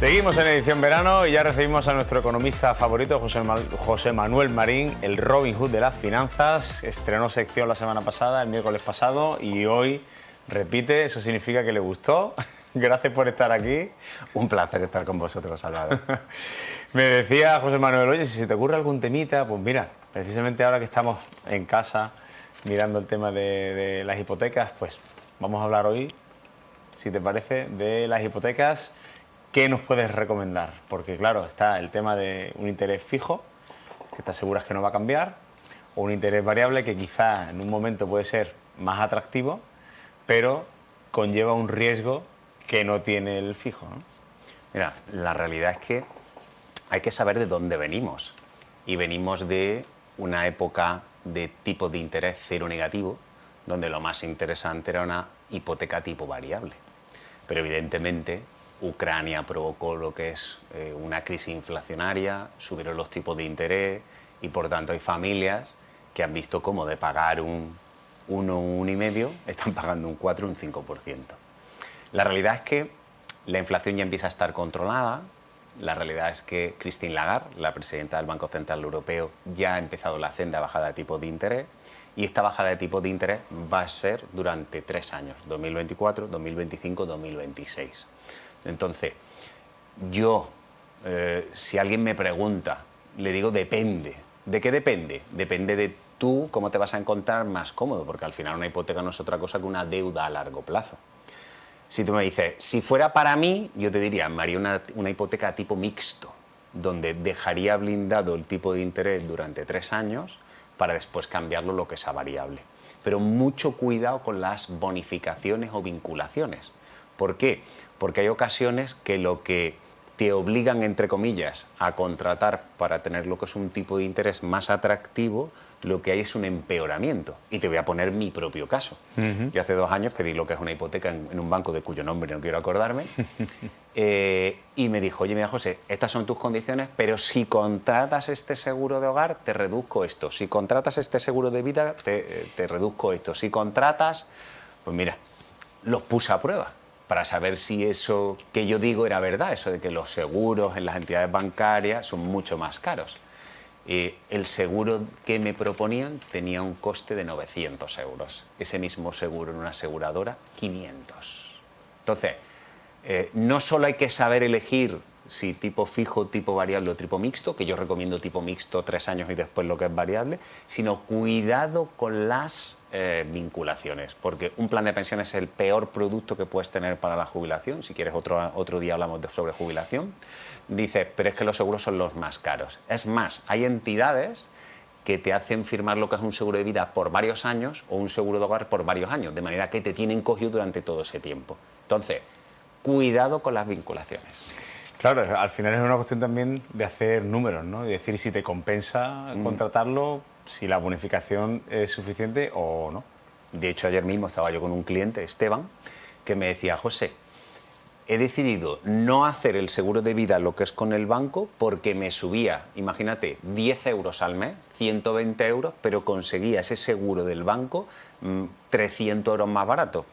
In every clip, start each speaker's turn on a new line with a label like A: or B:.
A: Seguimos en edición verano y ya recibimos a nuestro economista favorito, José Manuel Marín, el Robin Hood de las finanzas. Estrenó sección la semana pasada, el miércoles pasado, y hoy repite. Eso significa que le gustó. Gracias por estar aquí.
B: Un placer estar con vosotros, Salvador.
A: Me decía José Manuel, oye, si se te ocurre algún temita, pues mira, precisamente ahora que estamos en casa mirando el tema de las hipotecas, pues vamos a hablar hoy, si te parece, de las hipotecas. ¿Qué nos puedes recomendar? Porque claro, está el tema de un interés fijo, que te aseguras que no va a cambiar, o un interés variable que quizá en un momento puede ser más atractivo, pero conlleva un riesgo que no tiene el fijo, ¿no?
B: Mira, la realidad es que hay que saber de dónde venimos. Y venimos de una época de tipo de interés cero negativo, donde lo más interesante era una hipoteca tipo variable. Pero evidentemente Ucrania provocó lo que es una crisis inflacionaria, subieron los tipos de interés y por tanto hay familias que han visto cómo de pagar un 1,5 están pagando un 4 o un 5%. La realidad es que la inflación ya empieza a estar controlada. La realidad es que Christine Lagarde, la presidenta del Banco Central Europeo, ya ha empezado la senda de bajada de tipos de interés, y esta bajada de tipos de interés va a ser durante 3 años, 2024, 2025, 2026. Entonces, yo, si alguien me pregunta, le digo depende. ¿De qué depende? Depende de tú cómo te vas a encontrar más cómodo, porque al final una hipoteca no es otra cosa que una deuda a largo plazo. Si tú me dices, si fuera para mí, yo te diría, me haría una hipoteca tipo mixto, donde dejaría blindado el tipo de interés durante 3 años para después cambiarlo lo que sea variable. Pero mucho cuidado con las bonificaciones o vinculaciones. ¿Por qué? Porque hay ocasiones que lo que te obligan, entre comillas, a contratar para tener lo que es un tipo de interés más atractivo, lo que hay es un empeoramiento. Y te voy a poner mi propio caso. Yo hace 2 años pedí lo que es una hipoteca en un banco de cuyo nombre no quiero acordarme, y me dijo, oye, mira, José, estas son tus condiciones, pero si contratas este seguro de hogar, te reduzco esto. Si contratas este seguro de vida, te reduzco esto. Si contratas, pues mira, los puse a prueba para saber si eso que yo digo era verdad, eso de que los seguros en las entidades bancarias son mucho más caros. El seguro que me proponían tenía un coste de 900 euros. Ese mismo seguro en una aseguradora, 500. Entonces, no solo hay que saber elegir si tipo fijo, tipo variable o tipo mixto, que yo recomiendo tipo mixto 3 años y después lo que es variable, sino cuidado con las vinculaciones, porque un plan de pensiones es el peor producto que puedes tener para la jubilación. Si quieres otro día hablamos sobre jubilación. Dice, pero es que los seguros son los más caros. Es más, hay entidades que te hacen firmar lo que es un seguro de vida por varios años o un seguro de hogar por varios años, de manera que te tienen cogido durante todo ese tiempo. Entonces, cuidado con las vinculaciones.
A: Claro, al final es una cuestión también de hacer números, ¿no? Y decir si te compensa contratarlo, si la bonificación es suficiente o no.
B: De hecho, ayer mismo estaba yo con un cliente, Esteban, que me decía, José, he decidido no hacer el seguro de vida lo que es con el banco porque me subía, imagínate, 10 euros al mes, 120 euros, pero conseguía ese seguro del banco 300 euros más barato.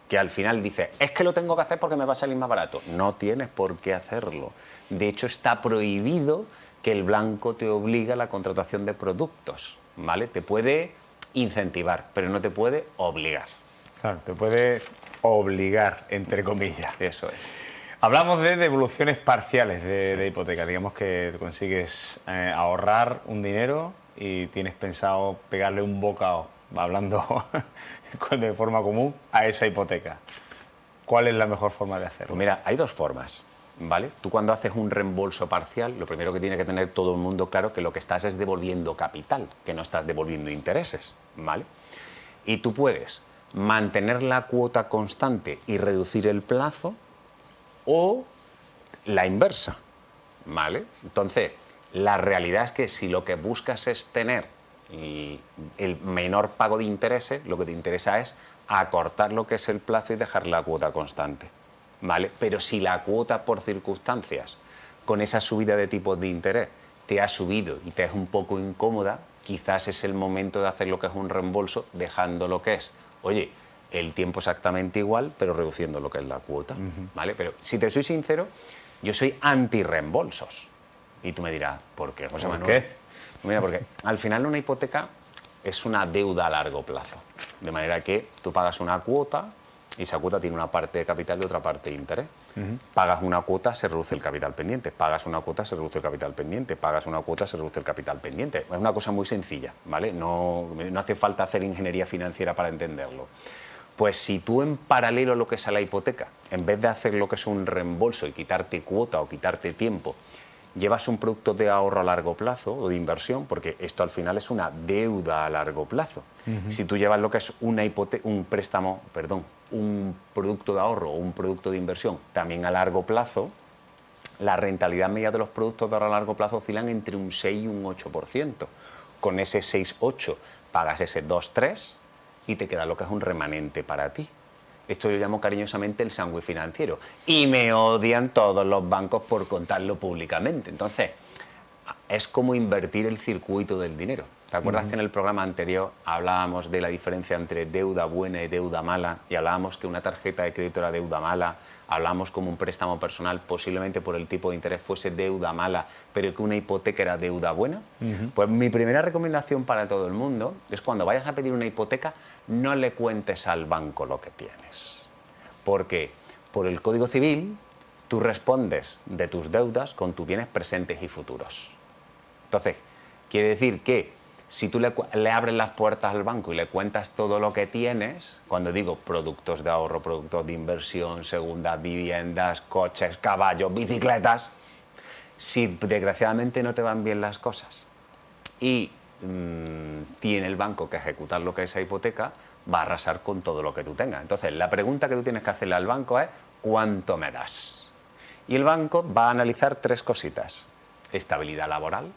B: Que al final dice, es que lo tengo que hacer porque me va a salir más barato. No tienes por qué hacerlo. De hecho, está prohibido que el banco te obligue a la contratación de productos, ¿vale? Te puede incentivar, pero no te puede obligar.
A: Claro, te puede obligar, entre comillas.
B: Eso es.
A: Hablamos de devoluciones parciales de hipoteca. Digamos que consigues ahorrar un dinero y tienes pensado pegarle un bocado, hablando de forma común, a esa hipoteca. ¿Cuál es la mejor forma de hacerlo?
B: Pues mira, hay 2 formas, ¿vale? Tú cuando haces un reembolso parcial, lo primero que tiene que tener todo el mundo claro que lo que estás es devolviendo capital, que no estás devolviendo intereses, ¿vale? Y tú puedes mantener la cuota constante y reducir el plazo, o la inversa, ¿vale? Entonces, la realidad es que si lo que buscas es tener el menor pago de intereses, lo que te interesa es acortar lo que es el plazo y dejar la cuota constante, ¿vale? Pero si la cuota por circunstancias, con esa subida de tipos de interés, te ha subido y te es un poco incómoda, quizás es el momento de hacer lo que es un reembolso, dejando lo que es, oye, el tiempo exactamente igual, pero reduciendo lo que es la cuota, ¿vale? Pero si te soy sincero, yo soy anti-reembolsos. Y tú me dirás, ¿por qué, José
A: ¿Por
B: Manuel?
A: qué?
B: Mira, porque al final una hipoteca es una deuda a largo plazo. De manera que tú pagas una cuota y esa cuota tiene una parte de capital y otra parte de interés. Pagas una cuota, se reduce el capital pendiente. Pagas una cuota, se reduce el capital pendiente. Pagas una cuota, se reduce el capital pendiente. Es una cosa muy sencilla, ¿vale? No hace falta hacer ingeniería financiera para entenderlo. Pues si tú en paralelo a lo que es a la hipoteca, en vez de hacer lo que es un reembolso y quitarte cuota o quitarte tiempo, llevas un producto de ahorro a largo plazo o de inversión, porque esto al final es una deuda a largo plazo. Si tú llevas lo que es un producto de ahorro o un producto de inversión también a largo plazo, la rentabilidad media de los productos de ahorro a largo plazo oscilan entre un 6 y un 8%. Con ese 6-8 pagas ese 2-3 y te queda lo que es un remanente para ti. Esto yo llamo cariñosamente el sándwich financiero. Y me odian todos los bancos por contarlo públicamente. Entonces, es como invertir el circuito del dinero. ¿Te acuerdas que en el programa anterior hablábamos de la diferencia entre deuda buena y deuda mala? Y hablábamos que una tarjeta de crédito era deuda mala, hablábamos como un préstamo personal posiblemente por el tipo de interés fuese deuda mala, pero que una hipoteca era deuda buena. Pues mi primera recomendación para todo el mundo es cuando vayas a pedir una hipoteca, no le cuentes al banco lo que tienes. Porque por el Código Civil tú respondes de tus deudas con tus bienes presentes y futuros. Entonces, quiere decir que si tú le abres las puertas al banco y le cuentas todo lo que tienes, cuando digo productos de ahorro, productos de inversión, segundas viviendas, coches, caballos, bicicletas, si desgraciadamente no te van bien las cosas y tiene el banco que ejecutar lo que es esa hipoteca, va a arrasar con todo lo que tú tengas. Entonces, la pregunta que tú tienes que hacerle al banco es ¿cuánto me das? Y el banco va a analizar tres cositas. Estabilidad laboral.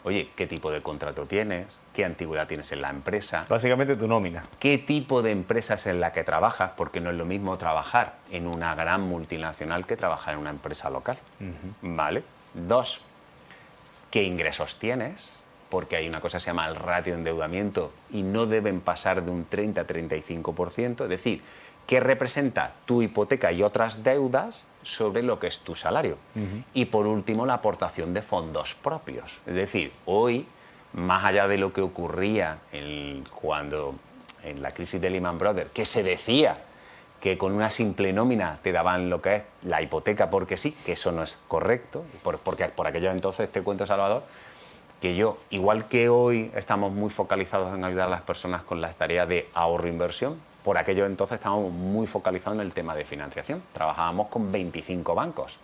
B: Oye, ¿qué tipo de contrato tienes? ¿Qué antigüedad tienes en la empresa?
A: Básicamente tu nómina.
B: ¿Qué tipo de empresa es en la que trabajas? Porque no es lo mismo trabajar en una gran multinacional que trabajar en una empresa local. ¿Vale? 2, ¿qué ingresos tienes? Porque hay una cosa que se llama el ratio de endeudamiento y no deben pasar de un 30 a 35%. Es decir, ¿qué representa tu hipoteca y otras deudas sobre lo que es tu salario? Y por último, la aportación de fondos propios. Es decir, hoy, más allá de lo que ocurría cuando en la crisis de Lehman Brothers, que se decía que con una simple nómina te daban lo que es la hipoteca porque sí, que eso no es correcto, porque por aquello entonces te cuento, Salvador, que yo, igual que hoy estamos muy focalizados en ayudar a las personas con las tareas de ahorro e inversión, por aquello entonces estábamos muy focalizados en el tema de financiación. Trabajábamos con 25 bancos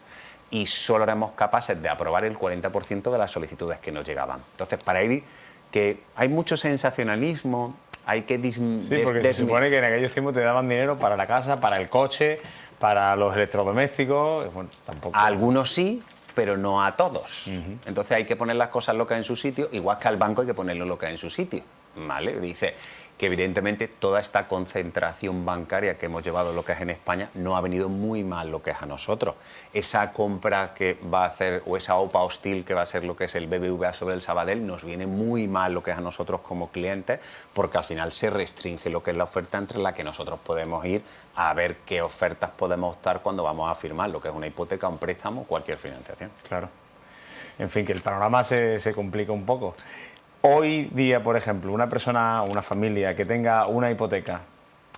B: y solo éramos capaces de aprobar el 40% de las solicitudes que nos llegaban. Entonces, para ir, que hay mucho sensacionalismo, hay que...
A: Sí, porque se supone que en aquellos tiempos te daban dinero para la casa, para el coche, para los electrodomésticos. Bueno, tampoco...
B: A algunos sí, pero no a todos. Entonces hay que poner las cosas locas en su sitio, igual que al banco hay que ponerlo locas en su sitio. ¿Vale? Dice que evidentemente toda esta concentración bancaria que hemos llevado lo que es en España no ha venido muy mal lo que es a nosotros. Esa compra que va a hacer, o esa OPA hostil que va a ser lo que es el BBVA sobre el Sabadell, nos viene muy mal lo que es a nosotros como clientes, porque al final se restringe lo que es la oferta entre la que nosotros podemos ir a ver qué ofertas podemos optar cuando vamos a firmar lo que es una hipoteca, un préstamo, cualquier financiación.
A: Claro. En fin, que el panorama se complica un poco. Hoy día, por ejemplo, una persona, una familia que tenga una hipoteca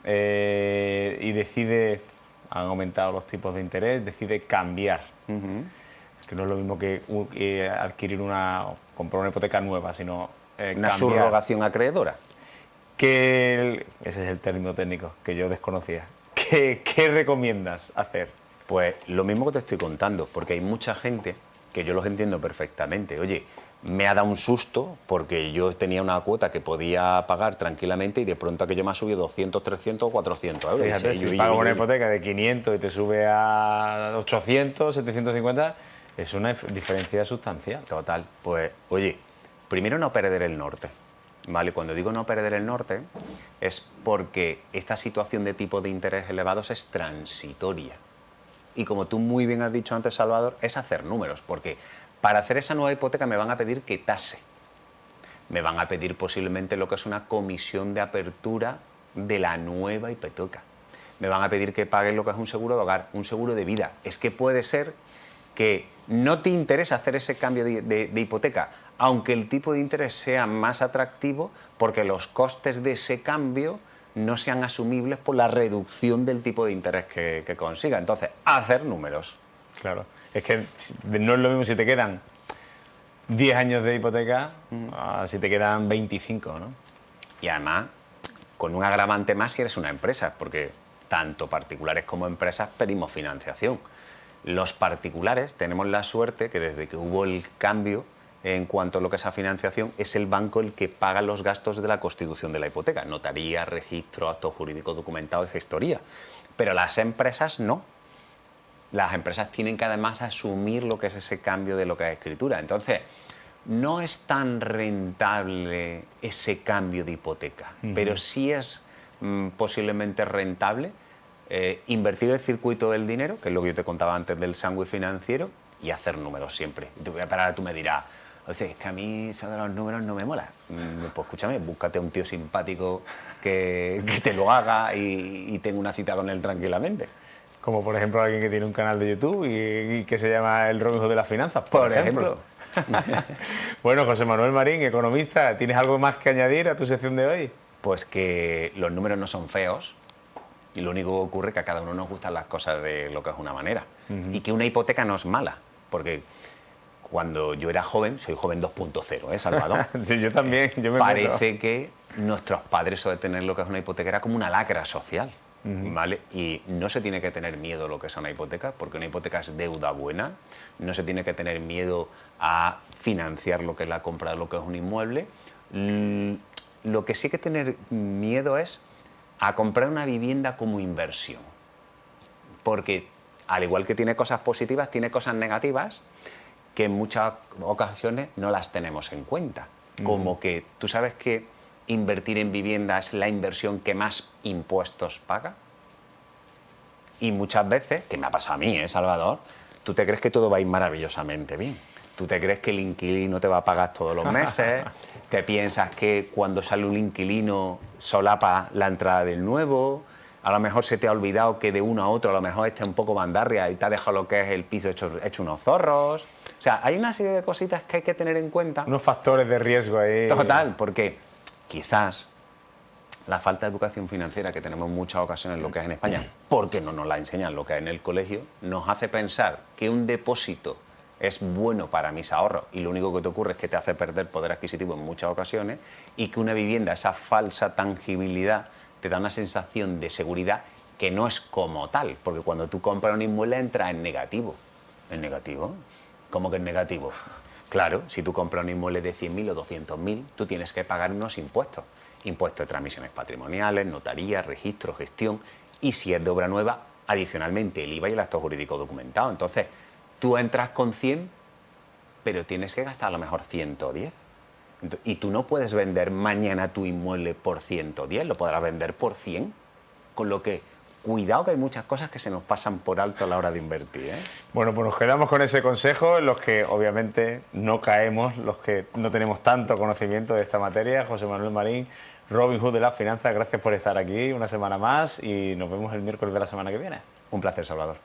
A: y decide, han aumentado los tipos de interés, decide cambiar. Que no es lo mismo que comprar una hipoteca nueva, sino
B: una
A: cambiar.
B: Subrogación acreedora.
A: Ese es el término técnico que yo desconocía. ¿Qué recomiendas hacer?
B: Pues lo mismo que te estoy contando, porque hay mucha gente que yo los entiendo perfectamente. Oye, me ha dado un susto porque yo tenía una cuota que podía pagar tranquilamente y de pronto aquello me ha subido 200, 300 o 400 euros.
A: Fíjate, si pagas una hipoteca de 500 y te sube a 800, 750, es una diferencia sustancial.
B: Total. Pues, oye, primero no perder el norte. ¿Vale? Cuando digo no perder el norte es porque esta situación de tipo de interés elevados es transitoria. Y como tú muy bien has dicho antes, Salvador, es hacer números, porque para hacer esa nueva hipoteca me van a pedir que tase. Me van a pedir posiblemente lo que es una comisión de apertura de la nueva hipoteca. Me van a pedir que pague lo que es un seguro de hogar, un seguro de vida. Es que puede ser que no te interesa hacer ese cambio de hipoteca, aunque el tipo de interés sea más atractivo, porque los costes de ese cambio no sean asumibles por la reducción del tipo de interés que consiga. Entonces, hacer números.
A: Claro. Es que no es lo mismo si te quedan 10 años de hipoteca a si te quedan 25, ¿no?
B: Y además, con un agravante más si eres una empresa, porque tanto particulares como empresas pedimos financiación. Los particulares tenemos la suerte que desde que hubo el cambio en cuanto a lo que es a financiación, es el banco el que paga los gastos de la constitución de la hipoteca, notaría, registro, actos jurídicos documentados y gestoría. Pero las empresas no. Las empresas tienen que además asumir lo que es ese cambio de lo que es escritura. Entonces, no es tan rentable ese cambio de hipoteca, pero sí es posiblemente rentable invertir el circuito del dinero, que es lo que yo te contaba antes del sándwich financiero, y hacer números siempre. Y tú me dirás, o sea, es que a mí eso de los números no me mola. Pues escúchame, búscate a un tío simpático que te lo haga y tenga una cita con él tranquilamente.
A: Como por ejemplo alguien que tiene un canal de YouTube y que se llama El Robin Hood de las Finanzas, por ejemplo. Bueno, José Manuel Marín, economista, ¿tienes algo más que añadir a tu sección de hoy?
B: Pues que los números no son feos y lo único que ocurre es que a cada uno nos gustan las cosas de lo que es una manera. Y que una hipoteca no es mala, porque cuando yo era joven, soy joven 2.0, Salvador?
A: Sí, yo también. Yo me
B: parece que nuestros padres sobre tener lo que es una hipoteca era como una lacra social. ¿Vale? Y no se tiene que tener miedo a lo que es una hipoteca, porque una hipoteca es deuda buena, no se tiene que tener miedo a financiar lo que es la compra de lo que es un inmueble. Lo que sí hay que tener miedo es a comprar una vivienda como inversión, porque al igual que tiene cosas positivas, tiene cosas negativas que en muchas ocasiones no las tenemos en cuenta, como que tú sabes que invertir en vivienda es la inversión que más impuestos paga. Y muchas veces, que me ha pasado a mí, Salvador, tú te crees que todo va a ir maravillosamente bien. Tú te crees que el inquilino te va a pagar todos los meses, te piensas que cuando sale un inquilino solapa la entrada del nuevo, a lo mejor se te ha olvidado que de uno a otro a lo mejor esté un poco bandarria y te ha dejado lo que es el piso hecho unos zorros. O sea, hay una serie de cositas que hay que tener en cuenta.
A: Unos factores de riesgo ahí.
B: Total, porque quizás la falta de educación financiera que tenemos en muchas ocasiones en lo que es en España, porque no nos la enseñan lo que es en el colegio, nos hace pensar que un depósito es bueno para mis ahorros y lo único que te ocurre es que te hace perder poder adquisitivo en muchas ocasiones, y que una vivienda, esa falsa tangibilidad, te da una sensación de seguridad que no es como tal, porque cuando tú compras un inmueble entra en negativo. ¿En negativo? ¿Cómo que en negativo? Claro, si tú compras un inmueble de 100.000 o 200.000, tú tienes que pagar unos impuestos. Impuestos de transmisiones patrimoniales, notaría, registro, gestión, y si es de obra nueva, adicionalmente el IVA y el acto jurídico documentado. Entonces, tú entras con 100, pero tienes que gastar a lo mejor 110. Y tú no puedes vender mañana tu inmueble por 110, lo podrás vender por 100. Con lo que, cuidado, que hay muchas cosas que se nos pasan por alto a la hora de invertir.
A: Bueno, pues nos quedamos con ese consejo, los que obviamente no caemos, los que no tenemos tanto conocimiento de esta materia. José Manuel Marín, Robin Hood de las Finanzas, gracias por estar aquí una semana más y nos vemos el miércoles de la semana que viene.
B: Un placer, Salvador.